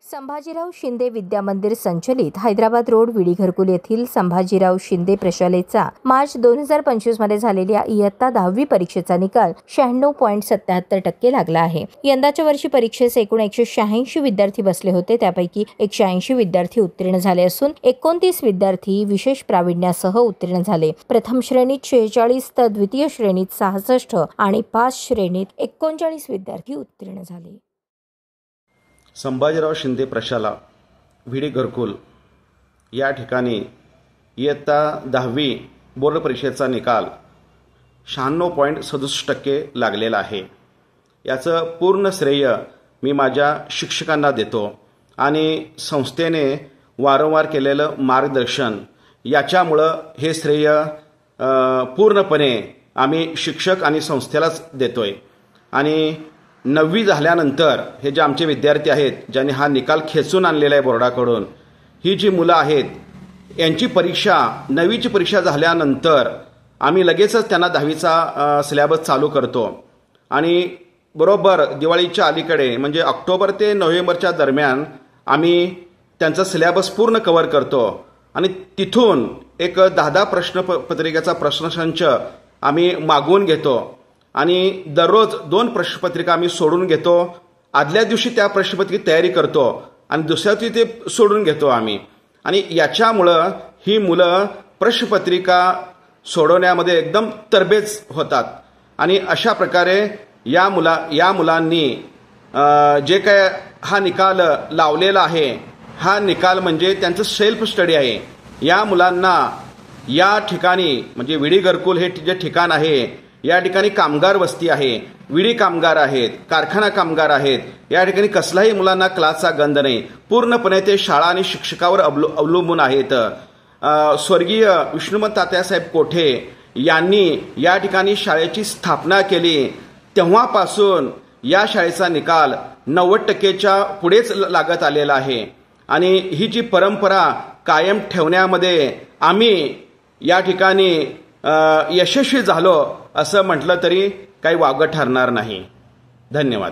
संभाजीराव शिंदे विद्यामंदिर संचलित हैदराबाद रोड विडी घरकुल येथील संभाजीराव शिंदे प्रशालेचा मार्च 2025 मध्ये झालेल्या इयत्ता 10वी परीक्षेचा निकाल 96.77% लागला आहे। यंदाच्या वर्षी परीक्षेस एकूण 186 विद्यार्थी बसले होते। त्यापैकी 180 विद्यार्थी उत्तीर्ण झाले असून 29 विद्यार्थी विशेष प्रावीण्यासह उत्तीर्ण झाले। प्रथम श्रेणीत 46 तर द्वितीय श्रेणीत 66 आणि 5 श्रेणीत 39 विद्यार्थी उत्तीर्ण झाले। संभाजीराव शिंदे प्रशाला विडी घरकुल या ठिकाणी इयत्ता 10वी बोर्ड परीक्षेचा निकाल 96.67% लागलेला आहे। याचं पूर्ण श्रेय मी माझ्या शिक्षकांना देतो आणि संस्थेने वारंवार केलेलं मार्गदर्शन याच्यामुळे हे श्रेय पूर्णपणे आम्ही शिक्षक आणि संस्थेलाच देतोय। आणि 9वी झाल्यानंतर हे जे आमचे विद्यार्थी आहेत ज्यांनी हा निकाल खेचून आणलेला आहे बोर्डाकडून, ही जी मुलं आहेत यांची परीक्षा 9वीची परीक्षा झाल्यानंतर आम्ही लगेचच त्यांना 10वीचा सिलेबस चालू करतो आणि बरोबर दिवाळीच्या अलीकडे म्हणजे ऑक्टोबर ते नोव्हेंबरच्या दरम्यान आम्ही त्यांचा सिलेबस पूर्ण कव्हर करतो आणि तिथून एक 10 प्रश्नपत्रिकेचा प्रश्नसंच आम्ही मागवून घेतो आणि दररोज 2 प्रश्नपत्रिका आम्ही सोडून घेतो। आदल्या दिवशी त्या प्रश्नपत्रिकेची तयारी करतो आणि दुसऱ्या दिवशी ते सोडून घेतो आम्ही। आणि याच्यामुळं ही मुलं प्रश्नपत्रिका सोडवण्यामध्ये एकदम तरबेज होतात आणि अशा प्रकारे या मुलांनी जे काय हा निकाल लावलेला आहे, हा निकाल म्हणजे त्यांचं सेल्फ स्टडी आहे। या मुलांना या ठिकाणी म्हणजे विडी घरकुल हे जे ठिकाण आहे या ठिकाणी कामगार वस्ती आहे, विडी कामगार आहेत, कारखाना कामगार आहेत। या ठिकाणी कसलाही मुलांना क्लासचा गंध नाही, पूर्णपणे ते शाळा आणि शिक्षकावर अवलंबून आहेत। स्वर्गीय विष्णुमत तात्यासाहेब कोठे यांनी या ठिकाणी शाळेची स्थापना केली, तेव्हापासून या शाळेचा निकाल 90%च्या पुढेच लागत आलेला आहे आणि ही जी परंपरा कायम ठेवण्यामध्ये आम्ही या ठिकाणी यशस्वी झालो असं म्हटलं तरी काही वावगं ठरणार नाही। धन्यवाद।